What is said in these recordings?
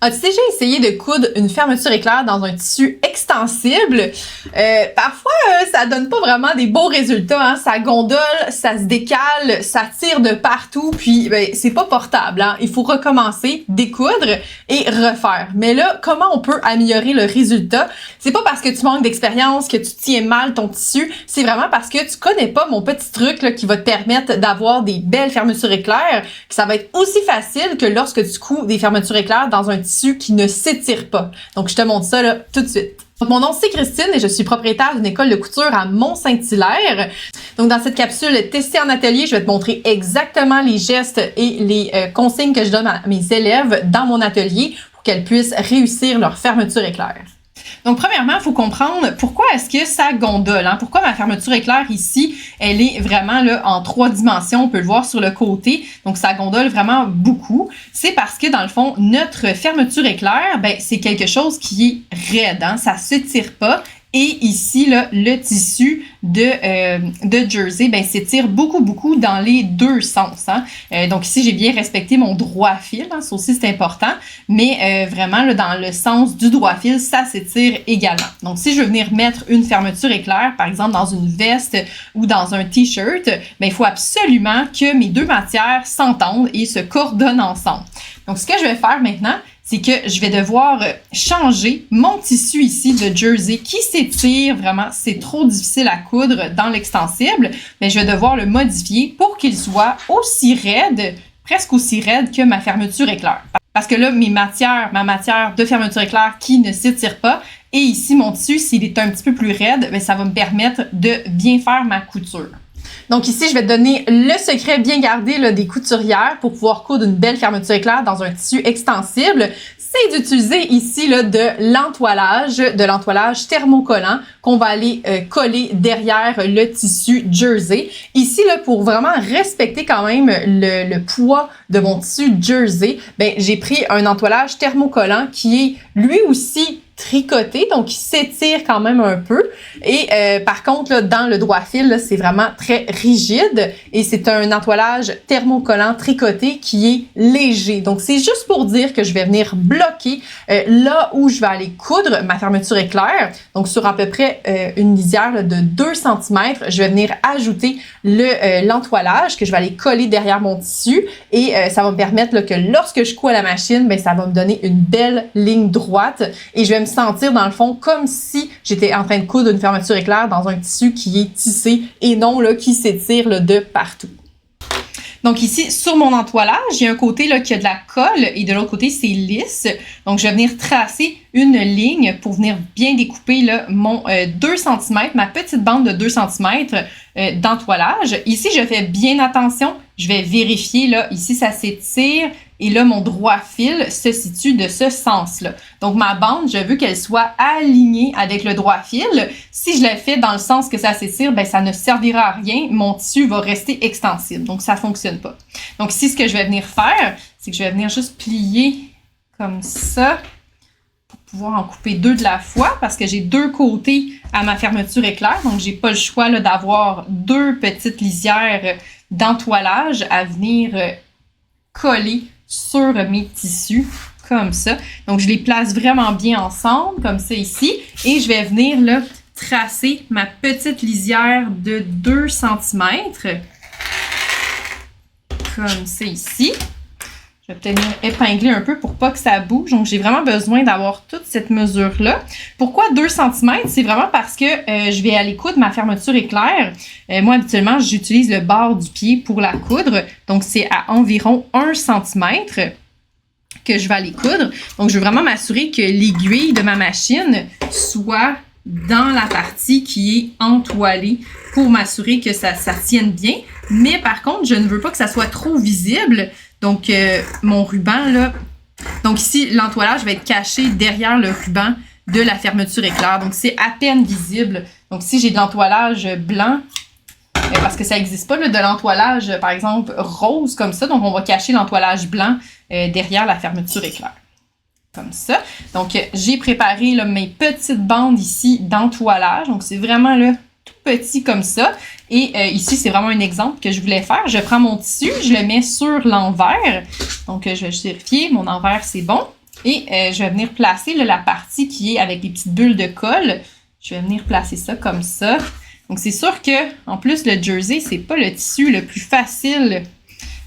As-tu déjà essayé de coudre une fermeture éclair dans un tissu extensible? Parfois, ça donne pas vraiment des beaux résultats, hein? Ça gondole, ça se décale, ça tire de partout, puis c'est pas portable, hein? Il faut recommencer, découdre et refaire. Mais là, comment on peut améliorer le résultat? C'est pas parce que tu manques d'expérience que tu tiens mal ton tissu, c'est vraiment parce que tu connais pas mon petit truc là, qui va te permettre d'avoir des belles fermetures éclairs, que ça va être aussi facile que lorsque tu couds des fermetures éclairs dans un tissu qui ne s'étire pas. Donc, je te montre ça là tout de suite. Donc, mon nom, c'est Christine et je suis propriétaire d'une école de couture à Mont-Saint-Hilaire. Donc, dans cette capsule testée en atelier, je vais te montrer exactement les gestes et les consignes que je donne à mes élèves dans mon atelier pour qu'elles puissent réussir leur fermeture éclair. Donc, premièrement, il faut comprendre pourquoi est-ce que ça gondole, hein? Pourquoi ma fermeture éclair ici, elle est vraiment là en 3 dimensions. On peut le voir sur le côté. Donc, ça gondole vraiment beaucoup. C'est parce que, dans le fond, notre fermeture éclair, c'est quelque chose qui est raide, hein? Ça se tire pas. Et ici, là, le tissu de jersey, s'étire beaucoup dans les deux sens, hein. Donc ici, j'ai bien respecté mon droit fil, hein, ça aussi c'est important, mais vraiment, là, dans le sens du droit fil, ça s'étire également. Donc si je veux venir mettre une fermeture éclair, par exemple dans une veste ou dans un t-shirt, il faut absolument que mes deux matières s'entendent et se coordonnent ensemble. Donc ce que je vais faire maintenant, c'est que je vais devoir changer mon tissu ici de jersey qui s'étire vraiment. C'est trop difficile à coudre dans l'extensible, mais je vais devoir le modifier pour qu'il soit aussi raide, presque aussi raide que ma fermeture éclair. Parce que là, ma matière de fermeture éclair qui ne s'étire pas, et ici, mon tissu, s'il est un petit peu plus raide, ça va me permettre de bien faire ma couture. Donc ici, je vais te donner le secret bien gardé là, des couturières pour pouvoir coudre une belle fermeture éclair dans un tissu extensible. C'est d'utiliser ici là, de l'entoilage thermocollant qu'on va aller coller derrière le tissu jersey. Ici, là, pour vraiment respecter quand même le poids de mon tissu jersey, j'ai pris un entoilage thermocollant qui est lui aussi tricoté, donc il s'étire quand même un peu. Et par contre, là, dans le droit fil, c'est vraiment très rigide et c'est un entoilage thermocollant tricoté qui est léger. Donc, c'est juste pour dire que je vais venir bloquer là où je vais aller coudre ma fermeture éclair. Donc, sur à peu près une lisière là, de 2 cm, je vais venir ajouter l'entoilage que je vais aller coller derrière mon tissu et ça va me permettre là, que lorsque je couds à la machine, ça va me donner une belle ligne droite et je vais me sentir dans le fond comme si j'étais en train de coudre une fermeture éclair dans un tissu qui est tissé et non là qui s'étire là, de partout. Donc ici, sur mon entoilage, il y a un côté là, qui a de la colle et de l'autre côté, c'est lisse. Donc, je vais venir tracer une ligne pour venir bien découper là, mon 2 cm, ma petite bande de 2 cm d'entoilage. Ici, je fais bien attention. Je vais vérifier, là, ici, ça s'étire. Et là, mon droit fil se situe de ce sens-là. Donc, ma bande, je veux qu'elle soit alignée avec le droit fil. Si je la fais dans le sens que ça s'étire, ça ne servira à rien. Mon tissu va rester extensible. Donc, ça ne fonctionne pas. Donc, ici, ce que je vais venir faire, c'est que je vais venir juste plier comme ça pour pouvoir en couper 2 de la fois parce que j'ai 2 côtés à ma fermeture éclair. Donc, j'ai pas le choix là, d'avoir 2 petites lisières d'entoilage à venir coller sur mes tissus, comme ça. Donc, je les place vraiment bien ensemble, comme ça ici. Et je vais venir là, tracer ma petite lisière de 2 cm. Comme ça ici. Je vais peut-être venir épingler un peu pour pas que ça bouge. Donc, j'ai vraiment besoin d'avoir toute cette mesure-là. Pourquoi 2 cm? C'est vraiment parce que je vais aller coudre ma fermeture éclair. Moi, habituellement, j'utilise le bord du pied pour la coudre. Donc, c'est à environ 1 cm que je vais aller coudre. Donc, je veux vraiment m'assurer que l'aiguille de ma machine soit dans la partie qui est entoilée pour m'assurer que ça tienne bien. Mais par contre, je ne veux pas que ça soit trop visible. Donc, mon ruban, là, donc ici, l'entoilage va être caché derrière le ruban de la fermeture éclair. Donc, c'est à peine visible. Donc, si j'ai de l'entoilage blanc, parce que ça n'existe pas, là, de l'entoilage, par exemple, rose comme ça. Donc, on va cacher l'entoilage blanc derrière la fermeture éclair. Comme ça. Donc, j'ai préparé là, mes petites bandes ici d'entoilage. Donc, c'est vraiment là, tout petit comme ça. Et ici, c'est vraiment un exemple que je voulais faire. Je prends mon tissu, je le mets sur l'envers. Donc, je vais juste vérifier. Mon envers, c'est bon. Et je vais venir placer là, la partie qui est avec les petites bulles de colle. Je vais venir placer ça comme ça. Donc, c'est sûr que en plus, le jersey, c'est pas le tissu le plus facile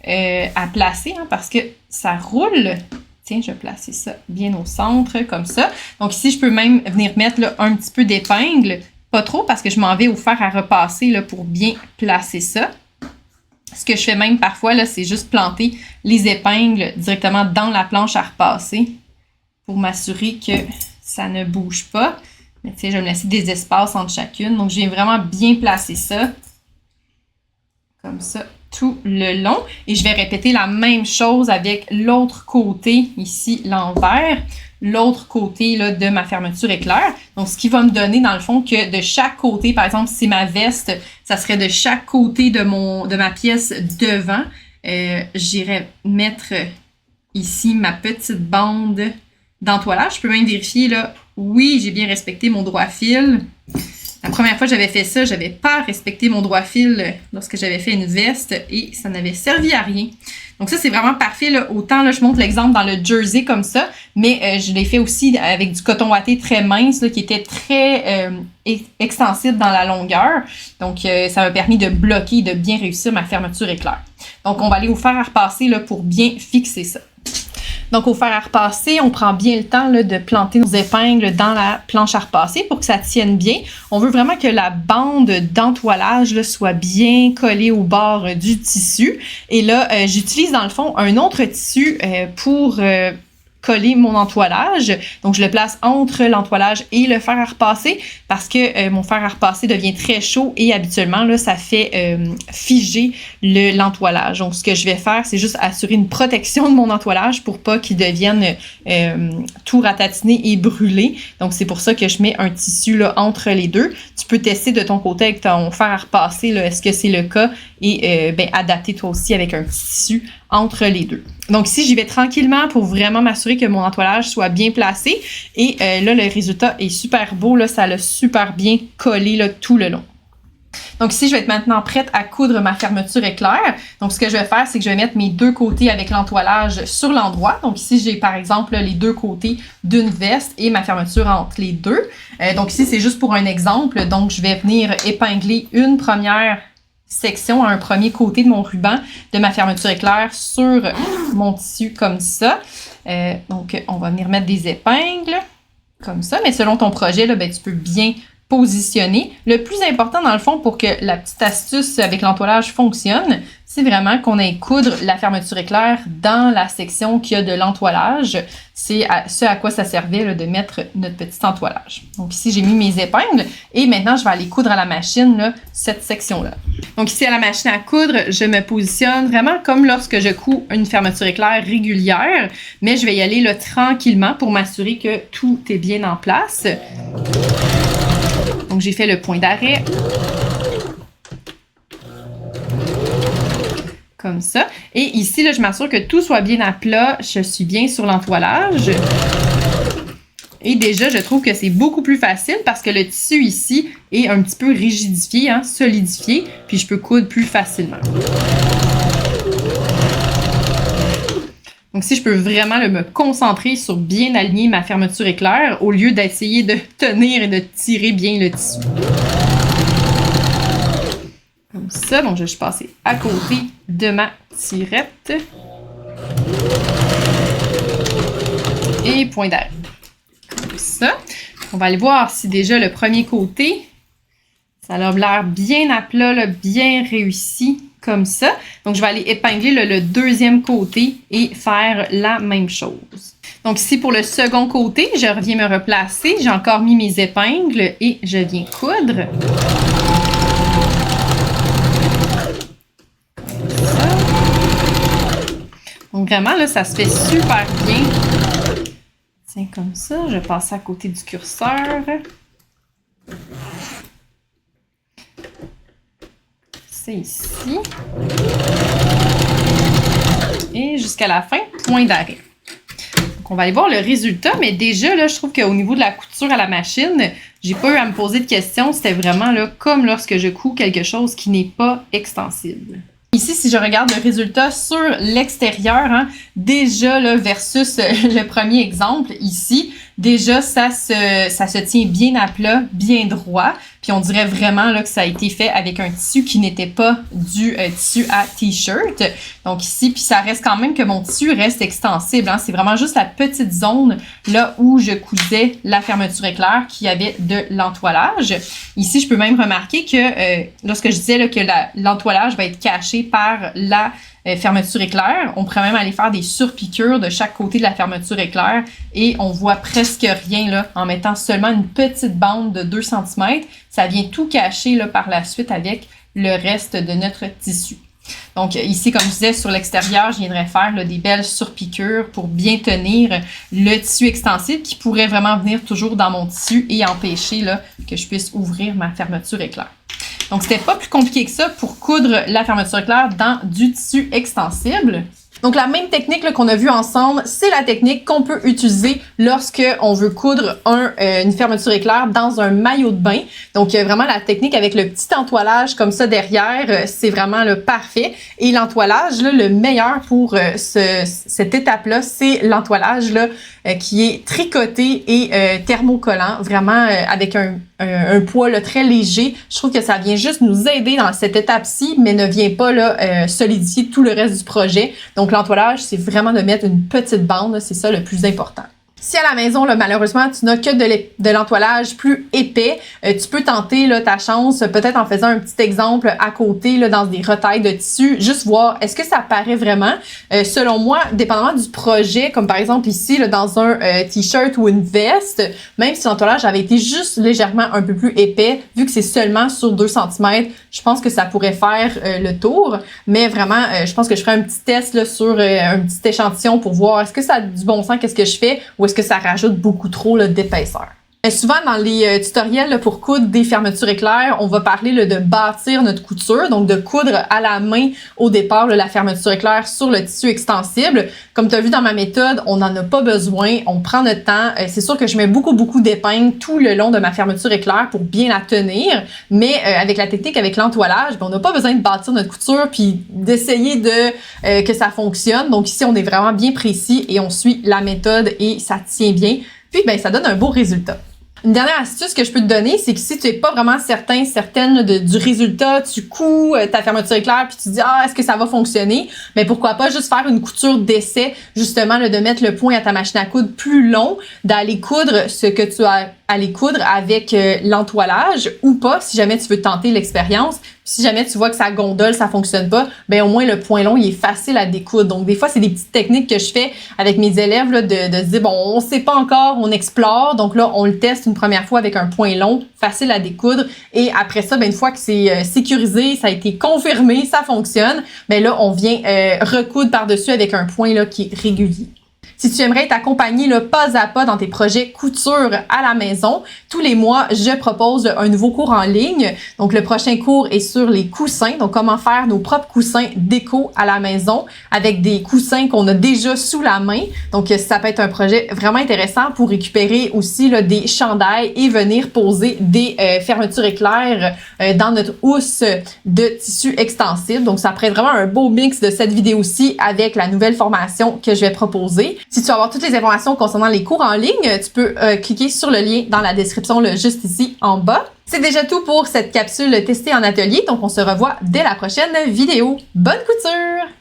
à placer hein, parce que ça roule. Tiens, je vais placer ça bien au centre, comme ça. Donc ici, je peux même venir mettre là, un petit peu d'épingle. Pas trop, parce que je m'en vais au fer à repasser là, pour bien placer ça. Ce que je fais même parfois, là, c'est juste planter les épingles directement dans la planche à repasser pour m'assurer que ça ne bouge pas. Mais tu sais, je vais me laisser des espaces entre chacune. Donc, je viens vraiment bien placer ça. Comme ça, tout le long. Et je vais répéter la même chose avec l'autre côté, ici, l'envers. L'autre côté là, de ma fermeture éclair. Donc, ce qui va me donner, dans le fond, que de chaque côté, par exemple, si c'est ma veste, ça serait de chaque côté de ma pièce devant. J'irais mettre ici ma petite bande d'entoilage. Je peux même vérifier, là, oui, j'ai bien respecté mon droit fil. La première fois que j'avais fait ça, j'avais pas respecté mon droit fil lorsque j'avais fait une veste et ça n'avait servi à rien. Donc ça, c'est vraiment parfait. Là. Autant, là, je montre l'exemple dans le jersey comme ça, mais je l'ai fait aussi avec du coton watté très mince là, qui était très extensible dans la longueur. Donc, ça m'a permis de bloquer, de bien réussir ma fermeture éclair. Donc, on va aller au fer à repasser là, pour bien fixer ça. Donc, au fer à repasser, on prend bien le temps là, de planter nos épingles dans la planche à repasser pour que ça tienne bien. On veut vraiment que la bande d'entoilage là, soit bien collée au bord du tissu. Et là, j'utilise dans le fond un autre tissu pour coller mon entoilage. Donc, je le place entre l'entoilage et le fer à repasser parce que mon fer à repasser devient très chaud et habituellement, là, ça fait figer l'entoilage. Donc, ce que je vais faire, c'est juste assurer une protection de mon entoilage pour pas qu'il devienne tout ratatiné et brûlé. Donc, c'est pour ça que je mets un tissu là, entre les deux. Tu peux tester de ton côté avec ton fer à repasser, là, est-ce que c'est le cas et adapter toi aussi avec un tissu entre les deux. Donc ici, j'y vais tranquillement pour vraiment m'assurer que mon entoilage soit bien placé. Et là, le résultat est super beau. Là, ça l'a super bien collé là, tout le long. Donc ici, je vais être maintenant prête à coudre ma fermeture éclair. Donc ce que je vais faire, c'est que je vais mettre mes deux côtés avec l'entoilage sur l'endroit. Donc ici, j'ai par exemple les deux côtés d'une veste et ma fermeture entre les deux. Donc ici, c'est juste pour un exemple. Donc je vais venir épingler une première section à un premier côté de mon ruban de ma fermeture éclair sur mon tissu comme ça. Donc, on va venir mettre des épingles comme ça, mais selon ton projet, là, ben, tu peux bien positionner. Le plus important, dans le fond, pour que la petite astuce avec l'entoilage fonctionne, c'est vraiment qu'on aille coudre la fermeture éclair dans la section qui a de l'entoilage. C'est ce à quoi ça servait là, de mettre notre petit entoilage. Donc ici, j'ai mis mes épingles et maintenant, je vais aller coudre à la machine là, cette section-là. Donc ici, à la machine à coudre, je me positionne vraiment comme lorsque je couds une fermeture éclair régulière, mais je vais y aller là, tranquillement pour m'assurer que tout est bien en place. Donc, j'ai fait le point d'arrêt. Comme ça. Et ici, là, je m'assure que tout soit bien à plat. Je suis bien sur l'entoilage. Et déjà, je trouve que c'est beaucoup plus facile parce que le tissu ici est un petit peu rigidifié, hein, solidifié. Puis, je peux coudre plus facilement. Donc, si je peux vraiment là, me concentrer sur bien aligner ma fermeture éclair au lieu d'essayer de tenir et de tirer bien le tissu. Comme ça, donc je vais passer à côté de ma tirette. Et point d'arrêt. Comme ça. On va aller voir si déjà le premier côté, ça a l'air bien à plat, là, bien réussi. Comme ça. Donc, je vais aller épingler le deuxième côté et faire la même chose. Donc, ici, pour le second côté, je reviens me replacer. J'ai encore mis mes épingles et je viens coudre. Comme ça. Donc, vraiment, là, ça se fait super bien. Tiens, comme ça. Je passe à côté du curseur. C'est ici. Et jusqu'à la fin, point d'arrêt. Donc, on va aller voir le résultat, mais déjà, là, je trouve qu'au niveau de la couture à la machine, j'ai pas eu à me poser de questions. C'était vraiment là, comme lorsque je couds quelque chose qui n'est pas extensible. Ici, si je regarde le résultat sur l'extérieur, hein, déjà là, versus le premier exemple ici, déjà ça se tient bien à plat, bien droit. Puis on dirait vraiment là, que ça a été fait avec un tissu qui n'était pas du tissu à t-shirt. Donc ici, puis ça reste quand même que mon tissu reste extensible. Hein. C'est vraiment juste la petite zone là où je cousais la fermeture éclair qui avait de l'entoilage. Ici, je peux même remarquer que lorsque je disais là, que l'entoilage va être caché par la fermeture éclair, on pourrait même aller faire des surpiqûres de chaque côté de la fermeture éclair et on voit presque rien là en mettant seulement une petite bande de 2 cm. Ça vient tout cacher là, par la suite avec le reste de notre tissu. Donc ici, comme je disais, sur l'extérieur, je viendrais faire là, des belles surpiqûres pour bien tenir le tissu extensible qui pourrait vraiment venir toujours dans mon tissu et empêcher là, que je puisse ouvrir ma fermeture éclair. Donc, c'était pas plus compliqué que ça pour coudre la fermeture éclair dans du tissu extensible. Donc, la même technique qu'on a vue ensemble, c'est la technique qu'on peut utiliser lorsque on veut coudre une fermeture éclair dans un maillot de bain. Donc, vraiment, la technique avec le petit entoilage comme ça derrière, c'est vraiment le parfait. Et l'entoilage, le meilleur pour cette étape-là, c'est l'entoilage qui est tricoté et thermocollant, vraiment avec un poids là, très léger. Je trouve que ça vient juste nous aider dans cette étape-ci, mais ne vient pas là, solidifier tout le reste du projet. Donc, l'entoilage, c'est vraiment de mettre une petite bande, c'est ça le plus important. Si à la maison, là, malheureusement, tu n'as que de l'entoilage plus épais, tu peux tenter là, ta chance, peut-être en faisant un petit exemple à côté là, dans des retailles de tissu, juste voir est-ce que ça paraît vraiment. Selon moi, dépendamment du projet, comme par exemple ici, là, dans un t-shirt ou une veste, même si l'entoilage avait été juste légèrement un peu plus épais, vu que c'est seulement sur 2 cm, je pense que ça pourrait faire le tour. Mais vraiment, je pense que je ferai un petit test là, sur un petit échantillon pour voir est-ce que ça a du bon sens, qu'est-ce que je fais, ou est-ce que ça rajoute beaucoup trop d'épaisseur. Souvent, dans les tutoriels pour coudre des fermetures éclair, on va parler de bâtir notre couture, donc de coudre à la main au départ la fermeture éclair sur le tissu extensible. Comme tu as vu dans ma méthode, on n'en a pas besoin, on prend notre temps. C'est sûr que je mets beaucoup d'épingles tout le long de ma fermeture éclair pour bien la tenir, mais avec la technique, avec l'entoilage, on n'a pas besoin de bâtir notre couture puis d'essayer que ça fonctionne. Donc ici, on est vraiment bien précis et on suit la méthode et ça tient bien. Puis, ça donne un beau résultat. Une dernière astuce que je peux te donner, c'est que si tu n'es pas vraiment certaine du résultat, tu couds ta fermeture éclair puis tu te dis « est-ce que ça va fonctionner? » Mais pourquoi pas juste faire une couture d'essai, justement, de mettre le point à ta machine à coudre plus long, d'aller coudre ce que tu as aller coudre avec l'entoilage ou pas, si jamais tu veux tenter l'expérience. Si jamais tu vois que ça gondole, ça fonctionne pas, au moins le point long, il est facile à découdre. Donc, des fois, c'est des petites techniques que je fais avec mes élèves là, de se dire, on sait pas encore, on explore. Donc là, on le teste une première fois avec un point long, facile à découdre. Et après ça, une fois que c'est sécurisé, ça a été confirmé, ça fonctionne, là, on vient recoudre par-dessus avec un point là, qui est régulier. Si tu aimerais être accompagné pas à pas dans tes projets couture à la maison, tous les mois, je propose un nouveau cours en ligne. Donc, le prochain cours est sur les coussins. Donc, comment faire nos propres coussins déco à la maison avec des coussins qu'on a déjà sous la main. Donc, ça peut être un projet vraiment intéressant pour récupérer aussi des chandails et venir poser des fermetures éclair dans notre housse de tissu extensible. Donc, ça pourrait être vraiment un beau mix de cette vidéo-ci avec la nouvelle formation que je vais proposer. Si tu veux avoir toutes les informations concernant les cours en ligne, tu peux cliquer sur le lien dans la description juste ici en bas. C'est déjà tout pour cette capsule testée en atelier, donc on se revoit dès la prochaine vidéo. Bonne couture!